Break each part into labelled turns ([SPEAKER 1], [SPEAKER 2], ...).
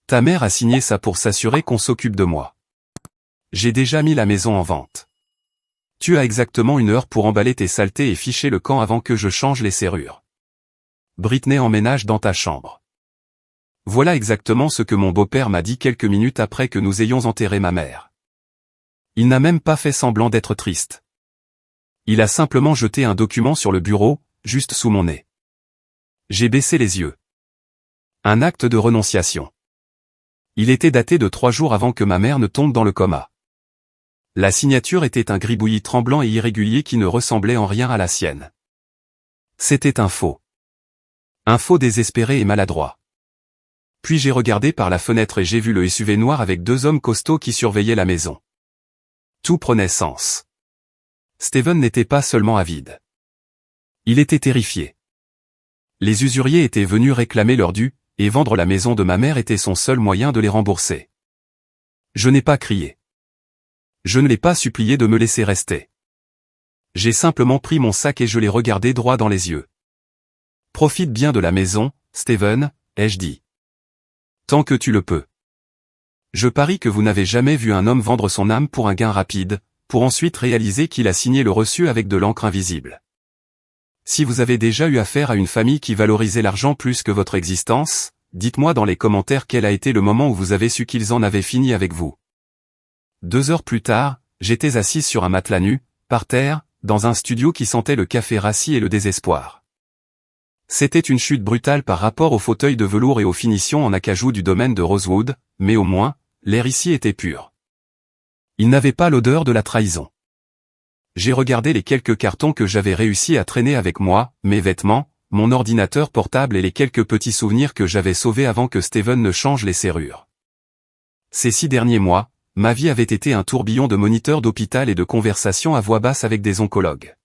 [SPEAKER 1] Ta mère a signé ça pour s'assurer qu'on s'occupe de moi. J'ai déjà mis la maison en vente. Tu as exactement 1 heure pour emballer tes saletés et ficher le camp avant que je change les serrures. Britney emménage dans ta chambre. Voilà exactement ce que mon beau-père m'a dit quelques minutes après que nous ayons enterré ma mère. Il n'a même pas fait semblant d'être triste. Il a simplement jeté un document sur le bureau, juste sous mon nez. J'ai baissé les yeux. Un acte de renonciation. Il était daté de 3 jours avant que ma mère ne tombe dans le coma. La signature était un gribouillis tremblant et irrégulier qui ne ressemblait en rien à la sienne. C'était un faux. Un faux désespéré et maladroit. Puis j'ai regardé par la fenêtre et j'ai vu le SUV noir avec 2 hommes costauds qui surveillaient la maison. Tout prenait sens. Steven n'était pas seulement avide. Il était terrifié. Les usuriers étaient venus réclamer leur dû, et vendre la maison de ma mère était son seul moyen de les rembourser. Je n'ai pas crié. Je ne l'ai pas supplié de me laisser rester. J'ai simplement pris mon sac et je l'ai regardé droit dans les yeux. Profite bien de la maison, Steven, ai-je dit. Tant que tu le peux. Je parie que vous n'avez jamais vu un homme vendre son âme pour un gain rapide, pour ensuite réaliser qu'il a signé le reçu avec de l'encre invisible. Si vous avez déjà eu affaire à une famille qui valorisait l'argent plus que votre existence, dites-moi dans les commentaires quel a été le moment où vous avez su qu'ils en avaient fini avec vous. 2 heures plus tard, j'étais assise sur un matelas nu, par terre, dans un studio qui sentait le café rassis et le désespoir. C'était une chute brutale par rapport aux fauteuils de velours et aux finitions en acajou du domaine de Rosewood, mais au moins, l'air ici était pur. Il n'avait pas l'odeur de la trahison. J'ai regardé les quelques cartons que j'avais réussi à traîner avec moi, mes vêtements, mon ordinateur portable et les quelques petits souvenirs que j'avais sauvés avant que Steven ne change les serrures. Ces 6 derniers mois, ma vie avait été un tourbillon de moniteurs d'hôpital et de conversations à voix basse avec des oncologues.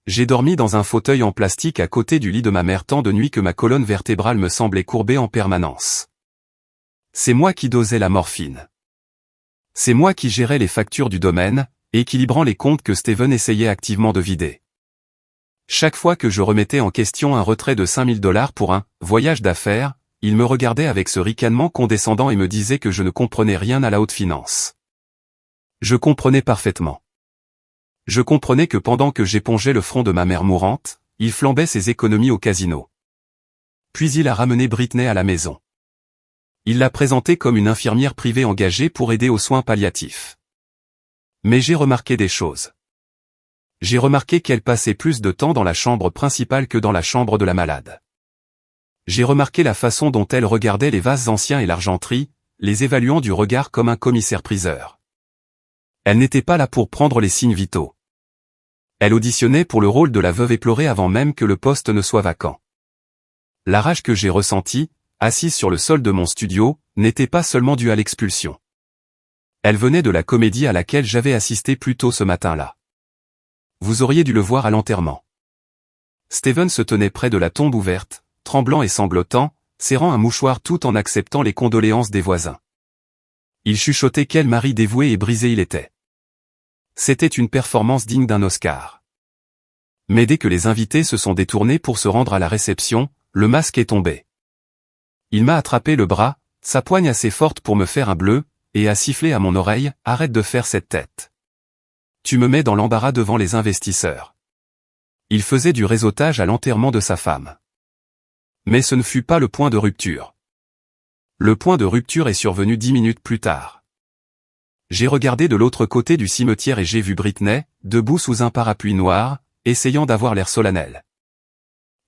[SPEAKER 1] J'ai dormi dans un fauteuil en plastique à côté du lit de ma mère tant de nuits que ma colonne vertébrale me semblait courbée en permanence. C'est moi qui dosais la morphine. C'est moi qui gérais les factures du domaine, équilibrant les comptes que Steven essayait activement de vider. Chaque fois que je remettais en question un retrait de $5000 pour un « voyage d'affaires », il me regardait avec ce ricanement condescendant et me disait que je ne comprenais rien à la haute finance. Je comprenais parfaitement. Je comprenais que pendant que j'épongeais le front de ma mère mourante, il flambait ses économies au casino. Puis il a ramené Britney à la maison. Il l'a présentée comme une infirmière privée engagée pour aider aux soins palliatifs. Mais j'ai remarqué des choses. J'ai remarqué qu'elle passait plus de temps dans la chambre principale que dans la chambre de la malade. J'ai remarqué la façon dont elle regardait les vases anciens et l'argenterie, les évaluant du regard comme un commissaire-priseur. Elle n'était pas là pour prendre les signes vitaux. Elle auditionnait pour le rôle de la veuve éplorée avant même que le poste ne soit vacant. La rage que j'ai ressentie, assise sur le sol de mon studio, n'était pas seulement due à l'expulsion. Elle venait de la comédie à laquelle j'avais assisté plus tôt ce matin-là. Vous auriez dû le voir à l'enterrement. Steven se tenait près de la tombe ouverte, tremblant et sanglotant, serrant un mouchoir tout en acceptant les condoléances des voisins. Il chuchotait quel mari dévoué et brisé il était. C'était une performance digne d'un Oscar. Mais dès que les invités se sont détournés pour se rendre à la réception, le masque est tombé. Il m'a attrapé le bras, sa poigne assez forte pour me faire un bleu, et a sifflé à mon oreille, « Arrête de faire cette tête. Tu me mets dans l'embarras devant les investisseurs. » Il faisait du réseautage à l'enterrement de sa femme. Mais ce ne fut pas le point de rupture. Le point de rupture est survenu 10 minutes plus tard. J'ai regardé de l'autre côté du cimetière et j'ai vu Britney, debout sous un parapluie noir, essayant d'avoir l'air solennel.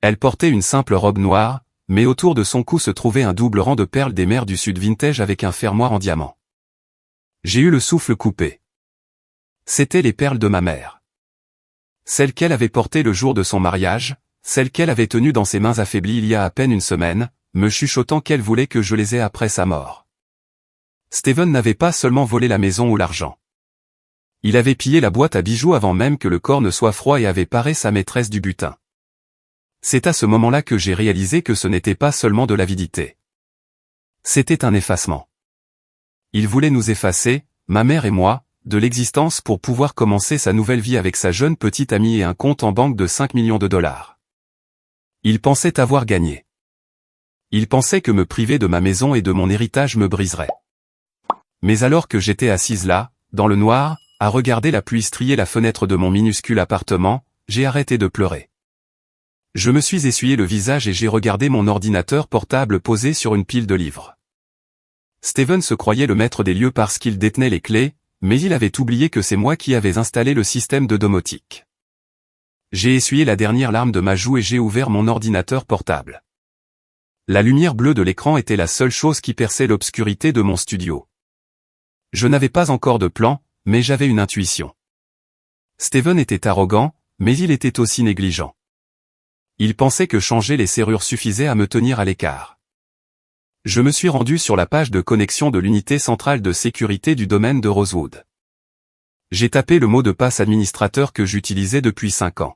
[SPEAKER 1] Elle portait une simple robe noire, mais autour de son cou se trouvait un double rang de perles des mers du sud vintage avec un fermoir en diamant. J'ai eu le souffle coupé. C'étaient les perles de ma mère. Celles qu'elle avait portées le jour de son mariage, celles qu'elle avait tenues dans ses mains affaiblies il y a à peine une semaine, me chuchotant qu'elle voulait que je les aie après sa mort. Steven n'avait pas seulement volé la maison ou l'argent. Il avait pillé la boîte à bijoux avant même que le corps ne soit froid et avait paré sa maîtresse du butin. C'est à ce moment-là que j'ai réalisé que ce n'était pas seulement de l'avidité. C'était un effacement. Il voulait nous effacer, ma mère et moi, de l'existence pour pouvoir commencer sa nouvelle vie avec sa jeune petite amie et un compte en banque de $5 millions. Il pensait avoir gagné. Il pensait que me priver de ma maison et de mon héritage me briserait. Mais alors que j'étais assise là, dans le noir, à regarder la pluie strier la fenêtre de mon minuscule appartement, j'ai arrêté de pleurer. Je me suis essuyé le visage et j'ai regardé mon ordinateur portable posé sur une pile de livres. Steven se croyait le maître des lieux parce qu'il détenait les clés, mais il avait oublié que c'est moi qui avais installé le système de domotique. J'ai essuyé la dernière larme de ma joue et j'ai ouvert mon ordinateur portable. La lumière bleue de l'écran était la seule chose qui perçait l'obscurité de mon studio. Je n'avais pas encore de plan, mais j'avais une intuition. Steven était arrogant, mais il était aussi négligent. Il pensait que changer les serrures suffisait à me tenir à l'écart. Je me suis rendu sur la page de connexion de l'unité centrale de sécurité du domaine de Rosewood. J'ai tapé le mot de passe administrateur que j'utilisais depuis 5 ans.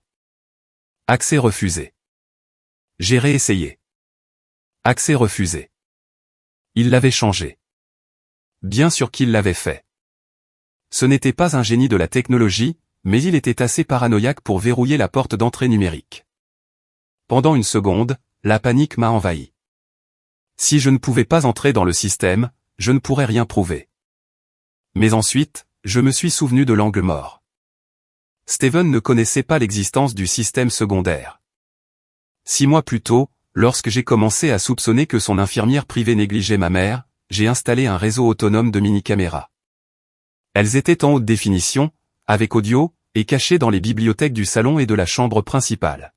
[SPEAKER 1] Accès refusé. J'ai réessayé. Accès refusé. Il l'avait changé. Bien sûr qu'il l'avait fait. Ce n'était pas un génie de la technologie, mais il était assez paranoïaque pour verrouiller la porte d'entrée numérique. Pendant une seconde, la panique m'a envahi. Si je ne pouvais pas entrer dans le système, je ne pourrais rien prouver. Mais ensuite, je me suis souvenu de l'angle mort. Steven ne connaissait pas l'existence du système secondaire. 6 mois plus tôt, lorsque j'ai commencé à soupçonner que son infirmière privée négligeait ma mère, j'ai installé un réseau autonome de mini-caméras. Elles étaient en haute définition, avec audio, et cachées dans les bibliothèques du salon et de la chambre principale.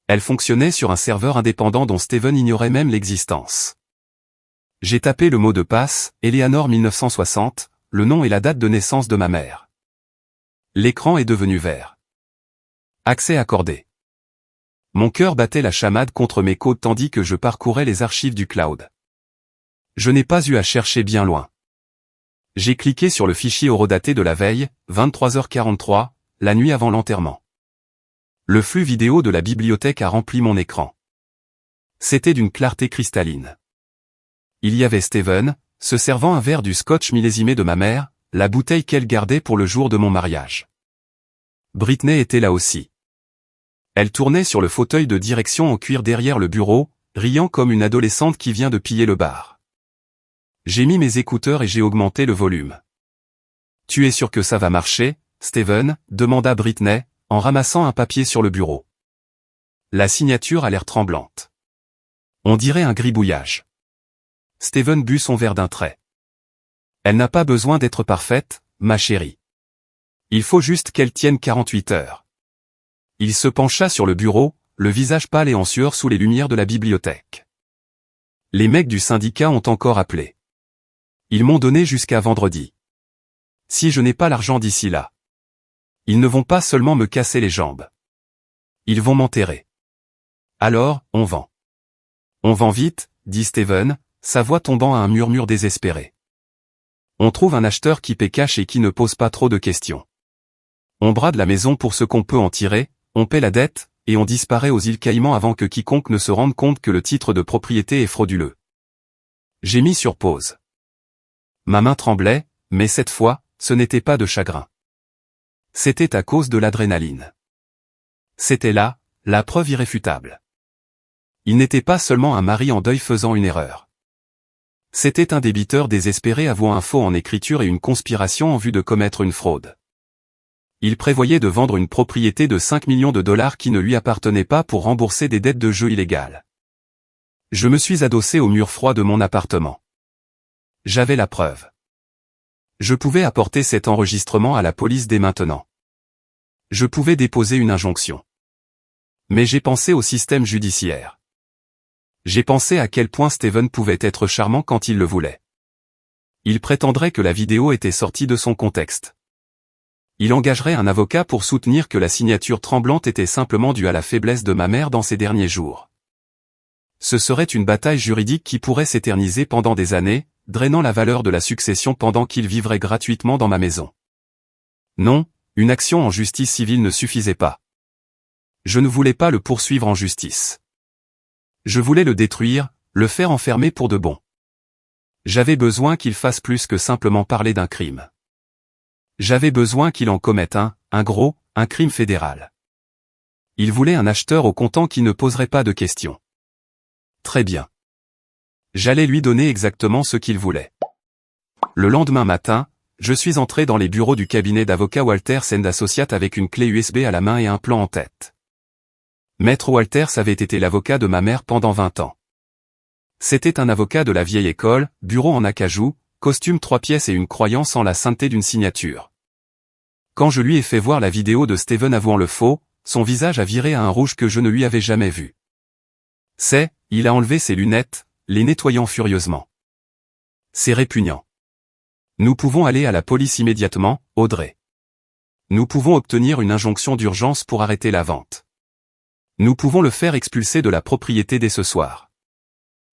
[SPEAKER 1] Elles fonctionnaient sur un serveur indépendant dont Steven ignorait même l'existence. J'ai tapé le mot de passe, Eleanor 1960, le nom et la date de naissance de ma mère. L'écran est devenu vert. Accès accordé. Mon cœur battait la chamade contre mes côtes tandis que je parcourais les archives du cloud. Je n'ai pas eu à chercher bien loin. J'ai cliqué sur le fichier horodaté de la veille, 23h43, la nuit avant l'enterrement. Le flux vidéo de la bibliothèque a rempli mon écran. C'était d'une clarté cristalline. Il y avait Steven, se servant un verre du scotch millésimé de ma mère, la bouteille qu'elle gardait pour le jour de mon mariage. Britney était là aussi. Elle tournait sur le fauteuil de direction en cuir derrière le bureau, riant comme une adolescente qui vient de piller le bar. J'ai mis mes écouteurs et j'ai augmenté le volume. « Tu es sûr que ça va marcher, Steven ?» demanda Britney, en ramassant un papier sur le bureau. La signature a l'air tremblante. On dirait un gribouillage. Steven but son verre d'un trait. Elle n'a pas besoin d'être parfaite, ma chérie. Il faut juste qu'elle tienne 48 heures. Il se pencha sur le bureau, le visage pâle et en sueur sous les lumières de la bibliothèque. Les mecs du syndicat ont encore appelé. Ils m'ont donné jusqu'à vendredi. Si je n'ai pas l'argent d'ici là, ils ne vont pas seulement me casser les jambes. Ils vont m'enterrer. Alors, on vend. On vend vite, dit Steven, sa voix tombant à un murmure désespéré. On trouve un acheteur qui paie cash et qui ne pose pas trop de questions. On brade la maison pour ce qu'on peut en tirer, on paie la dette, et on disparaît aux îles Caïmans avant que quiconque ne se rende compte que le titre de propriété est frauduleux. J'ai mis sur pause. Ma main tremblait, mais cette fois, ce n'était pas de chagrin. C'était à cause de l'adrénaline. C'était là, la preuve irréfutable. Il n'était pas seulement un mari en deuil faisant une erreur. C'était un débiteur désespéré avouant un faux en écriture et une conspiration en vue de commettre une fraude. Il prévoyait de vendre une propriété de 5 millions de dollars qui ne lui appartenait pas pour rembourser des dettes de jeu illégales. Je me suis adossé au mur froid de mon appartement. J'avais la preuve. Je pouvais apporter cet enregistrement à la police dès maintenant. Je pouvais déposer une injonction. Mais j'ai pensé au système judiciaire. J'ai pensé à quel point Steven pouvait être charmant quand il le voulait. Il prétendrait que la vidéo était sortie de son contexte. Il engagerait un avocat pour soutenir que la signature tremblante était simplement due à la faiblesse de ma mère dans ses derniers jours. Ce serait une bataille juridique qui pourrait s'éterniser pendant des années, drainant la valeur de la succession pendant qu'il vivrait gratuitement dans ma maison. Non, une action en justice civile ne suffisait pas. Je ne voulais pas le poursuivre en justice. Je voulais le détruire, le faire enfermer pour de bon. J'avais besoin qu'il fasse plus que simplement parler d'un crime. J'avais besoin qu'il en commette un crime fédéral. Il voulait un acheteur au comptant qui ne poserait pas de questions. Très bien. J'allais lui donner exactement ce qu'il voulait. Le lendemain matin, je suis entré dans les bureaux du cabinet d'avocats Walters & Associates avec une clé USB à la main et un plan en tête. Maître Walters avait été l'avocat de ma mère pendant 20 ans. C'était un avocat de la vieille école, bureau en acajou, costume 3 pièces et une croyance en la sainteté d'une signature. Quand je lui ai fait voir la vidéo de Steven avouant le faux, son visage a viré à un rouge que je ne lui avais jamais vu. Il a enlevé ses lunettes, les nettoyant furieusement. C'est répugnant. Nous pouvons aller à la police immédiatement, Audrey. Nous pouvons obtenir une injonction d'urgence pour arrêter la vente. Nous pouvons le faire expulser de la propriété dès ce soir.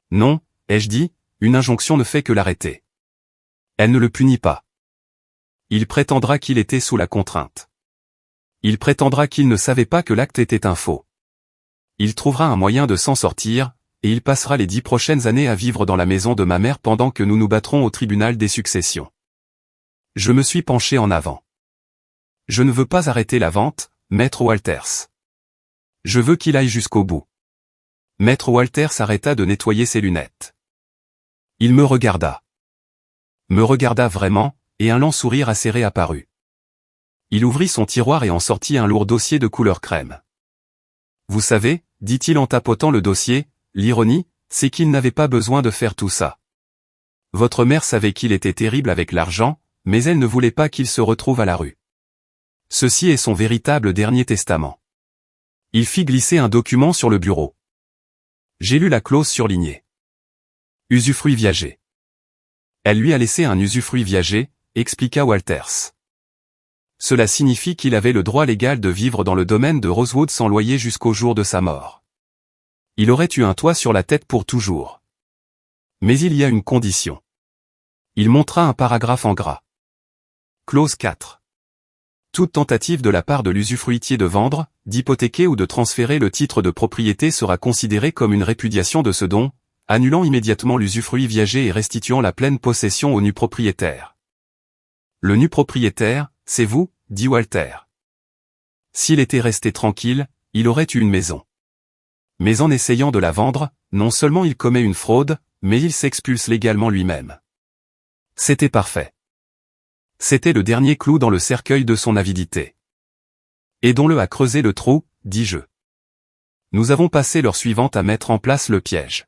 [SPEAKER 1] Non, ai-je dit, une injonction ne fait que l'arrêter. Elle ne le punit pas. Il prétendra qu'il était sous la contrainte. Il prétendra qu'il ne savait pas que l'acte était un faux. Il trouvera un moyen de s'en sortir, et il passera les 10 prochaines années à vivre dans la maison de ma mère pendant que nous nous battrons au tribunal des successions. Je me suis penché en avant. Je ne veux pas arrêter la vente, Maître Walters. Je veux qu'il aille jusqu'au bout. Maître Walters arrêta de nettoyer ses lunettes. Il me regarda. Me regarda vraiment, et un lent sourire acéré apparut. Il ouvrit son tiroir et en sortit un lourd dossier de couleur crème. Vous savez, dit-il en tapotant le dossier, l'ironie, c'est qu'il n'avait pas besoin de faire tout ça. Votre mère savait qu'il était terrible avec l'argent, mais elle ne voulait pas qu'il se retrouve à la rue. Ceci est son véritable dernier testament. Il fit glisser un document sur le bureau. J'ai lu la clause surlignée. Usufruit viager. Elle lui a laissé un usufruit viager, expliqua Walters. Cela signifie qu'il avait le droit légal de vivre dans le domaine de Rosewood sans loyer jusqu'au jour de sa mort. Il aurait eu un toit sur la tête pour toujours. Mais il y a une condition. Il montra un paragraphe en gras. Clause 4. Toute tentative de la part de l'usufruitier de vendre, d'hypothéquer ou de transférer le titre de propriété sera considérée comme une répudiation de ce don, annulant immédiatement l'usufruit viager et restituant la pleine possession au nu propriétaire. Le nu propriétaire, c'est vous, dit Walter. S'il était resté tranquille, il aurait eu une maison. Mais en essayant de la vendre, non seulement il commet une fraude, mais il s'expulse légalement lui-même. C'était parfait. C'était le dernier clou dans le cercueil de son avidité. Aidons-le à creuser le trou, dis-je. Nous avons passé l'heure suivante à mettre en place le piège.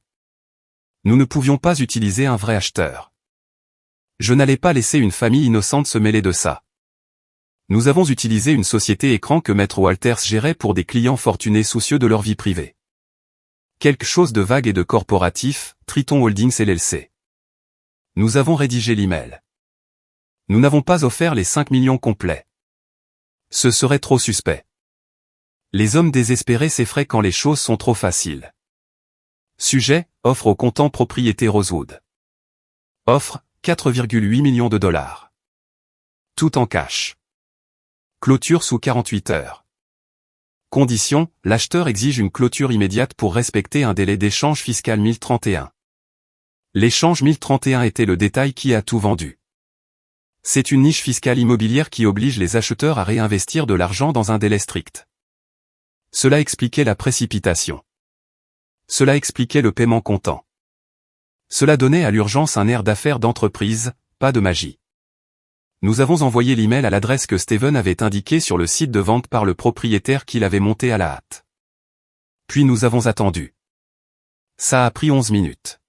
[SPEAKER 1] Nous ne pouvions pas utiliser un vrai acheteur. Je n'allais pas laisser une famille innocente se mêler de ça. Nous avons utilisé une société écran que Maître Walters gérait pour des clients fortunés soucieux de leur vie privée. Quelque chose de vague et de corporatif, Triton Holdings LLC. Nous avons rédigé l'email. Nous n'avons pas offert les 5 millions complets. Ce serait trop suspect. Les hommes désespérés s'effraient quand les choses sont trop faciles. Sujet, offre au comptant propriété Rosewood. Offre, 4,8 millions de dollars. Tout en cash. Clôture sous 48 heures. Condition, l'acheteur exige une clôture immédiate pour respecter un délai d'échange fiscal 1031. L'échange 1031 était le détail qui a tout vendu. C'est une niche fiscale immobilière qui oblige les acheteurs à réinvestir de l'argent dans un délai strict. Cela expliquait la précipitation. Cela expliquait le paiement comptant. Cela donnait à l'urgence un air d'affaires d'entreprise, pas de magie. Nous avons envoyé l'email à l'adresse que Steven avait indiquée sur le site de vente par le propriétaire qui l'avait monté à la hâte. Puis nous avons attendu. Ça a pris 11 minutes.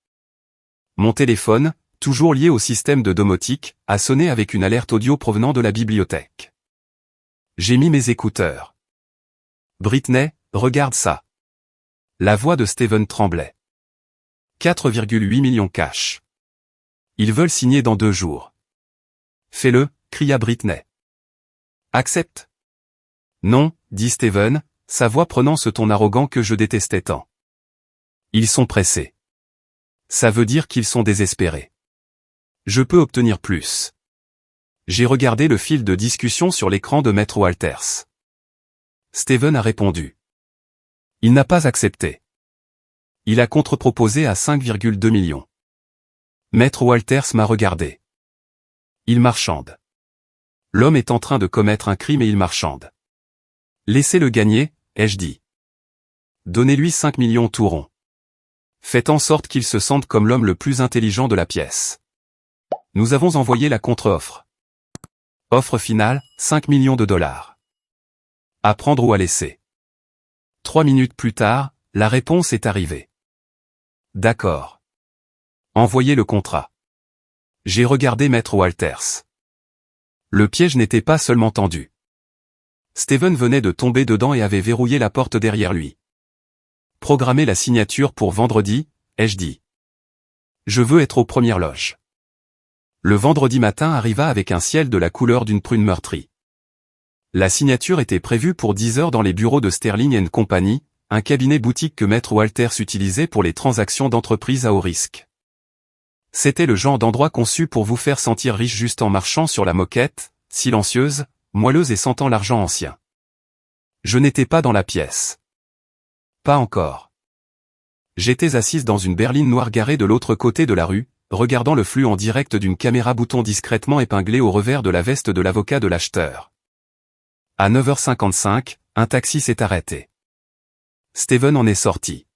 [SPEAKER 1] Mon téléphone, toujours lié au système de domotique, a sonné avec une alerte audio provenant de la bibliothèque. J'ai mis mes écouteurs. Britney, regarde ça. La voix de Steven tremblait. 4,8 millions cash. Ils veulent signer dans 2 jours. Fais-le, cria Britney. Accepte. Non, dit Steven, sa voix prenant ce ton arrogant que je détestais tant. Ils sont pressés. Ça veut dire qu'ils sont désespérés. Je peux obtenir plus. J'ai regardé le fil de discussion sur l'écran de Maître Walters. Steven a répondu. Il n'a pas accepté. Il a contre-proposé à 5,2 millions. Maître Walters m'a regardé. Il marchande. L'homme est en train de commettre un crime et il marchande. Laissez-le gagner, ai-je dit. Donnez-lui 5 millions tout rond. Faites en sorte qu'il se sente comme l'homme le plus intelligent de la pièce. Nous avons envoyé la contre-offre. Offre finale, 5 millions de dollars. À prendre ou à laisser. 3 minutes plus tard, la réponse est arrivée. D'accord. Envoyez le contrat. J'ai regardé Maître Walters. Le piège n'était pas seulement tendu. Steven venait de tomber dedans et avait verrouillé la porte derrière lui. Programmez la signature pour vendredi, ai-je dit. Je veux être aux premières loges. Le vendredi matin arriva avec un ciel de la couleur d'une prune meurtrie. La signature était prévue pour 10 heures dans les bureaux de Sterling & Company, un cabinet boutique que Maître Walters utilisait pour les transactions d'entreprise à haut risque. C'était le genre d'endroit conçu pour vous faire sentir riche juste en marchant sur la moquette, silencieuse, moelleuse et sentant l'argent ancien. Je n'étais pas dans la pièce. Pas encore. J'étais assise dans une berline noire garée de l'autre côté de la rue, regardant le flux en direct d'une caméra bouton discrètement épinglée au revers de la veste de l'avocat de l'acheteur. À 9h55, un taxi s'est arrêté. Steven en est sorti.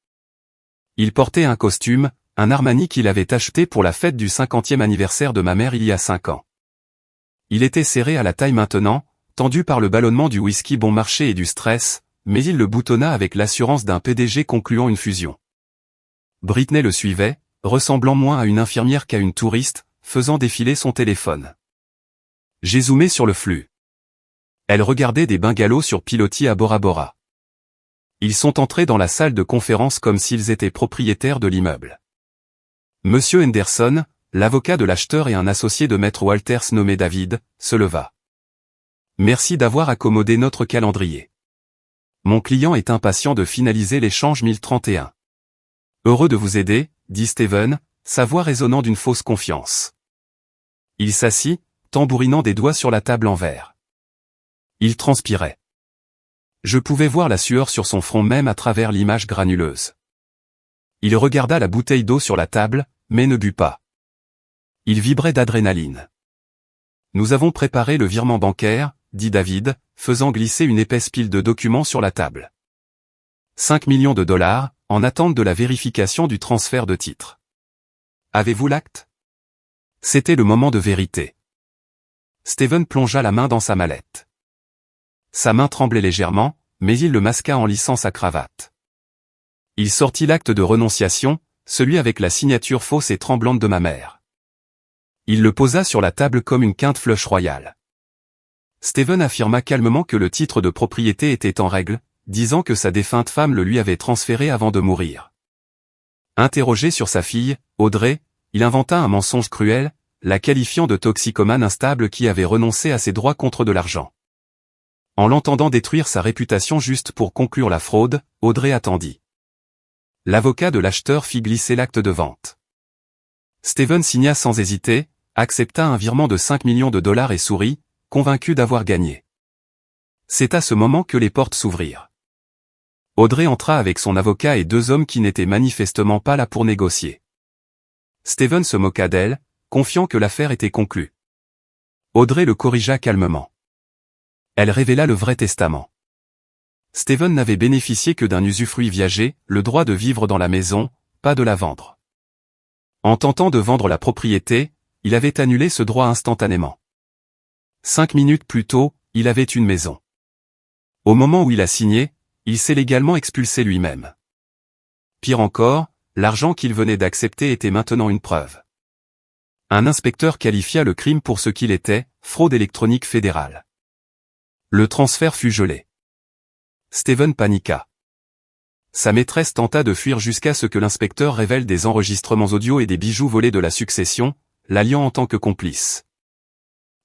[SPEAKER 1] Il portait un costume, un Armani qu'il avait acheté pour la fête du 50e anniversaire de ma mère il y a 5 ans. Il était serré à la taille maintenant, tendu par le ballonnement du whisky bon marché et du stress, mais il le boutonna avec l'assurance d'un PDG concluant une fusion. Britney le suivait, ressemblant moins à une infirmière qu'à une touriste, faisant défiler son téléphone. J'ai zoomé sur le flux. Elle regardait des bungalows sur pilotis à Bora Bora. Ils sont entrés dans la salle de conférence comme s'ils étaient propriétaires de l'immeuble. Monsieur Henderson, l'avocat de l'acheteur et un associé de Maître Walters nommé David, se leva. Merci d'avoir accommodé notre calendrier. Mon client est impatient de finaliser l'échange 1031. Heureux de vous aider, dit Steven, sa voix résonnant d'une fausse confiance. Il s'assit, tambourinant des doigts sur la table en verre. Il transpirait. Je pouvais voir la sueur sur son front même à travers l'image granuleuse. Il regarda la bouteille d'eau sur la table, mais ne but pas. Il vibrait d'adrénaline. Nous avons préparé le virement bancaire, dit David, faisant glisser une épaisse pile de documents sur la table. 5 millions de dollars, en attente de la vérification du transfert de titres. Avez-vous l'acte? C'était le moment de vérité. Steven plongea la main dans sa mallette. Sa main tremblait légèrement, mais il le masqua en lissant sa cravate. Il sortit l'acte de renonciation, celui avec la signature fausse et tremblante de ma mère. Il le posa sur la table comme une quinte flush royale. Steven affirma calmement que le titre de propriété était en règle, disant que sa défunte femme le lui avait transféré avant de mourir. Interrogé sur sa fille, Audrey, il inventa un mensonge cruel, la qualifiant de toxicomane instable qui avait renoncé à ses droits contre de l'argent. En l'entendant détruire sa réputation juste pour conclure la fraude, Audrey attendit. L'avocat de l'acheteur fit glisser l'acte de vente. Steven signa sans hésiter, accepta un virement de 5 millions de dollars et sourit, convaincu d'avoir gagné. C'est à ce moment que les portes s'ouvrirent. Audrey entra avec son avocat et 2 hommes qui n'étaient manifestement pas là pour négocier. Steven se moqua d'elle, confiant que l'affaire était conclue. Audrey le corrigea calmement. Elle révéla le vrai testament. Steven n'avait bénéficié que d'un usufruit viager, le droit de vivre dans la maison, pas de la vendre. En tentant de vendre la propriété, il avait annulé ce droit instantanément. 5 minutes plus tôt, il avait une maison. Au moment où il a signé, il s'est légalement expulsé lui-même. Pire encore, l'argent qu'il venait d'accepter était maintenant une preuve. Un inspecteur qualifia le crime pour ce qu'il était, fraude électronique fédérale. Le transfert fut gelé. Steven paniqua. Sa maîtresse tenta de fuir jusqu'à ce que l'inspecteur révèle des enregistrements audio et des bijoux volés de la succession, l'alliant en tant que complice.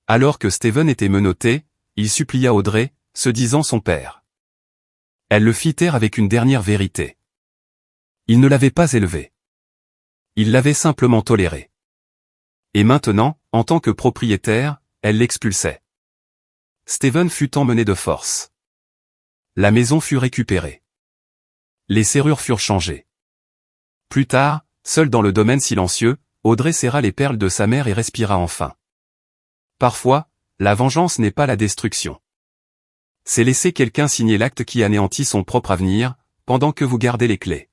[SPEAKER 1] Alors que Steven était menotté, il supplia Audrey, se disant son père. Elle le fit taire avec une dernière vérité. Il ne l'avait pas élevé. Il l'avait simplement toléré. Et maintenant, en tant que propriétaire, elle l'expulsait. Steven fut emmené de force. La maison fut récupérée. Les serrures furent changées. Plus tard, seule dans le domaine silencieux, Audrey serra les perles de sa mère et respira enfin. Parfois, la vengeance n'est pas la destruction. C'est laisser quelqu'un signer l'acte qui anéantit son propre avenir, pendant que vous gardez les clés.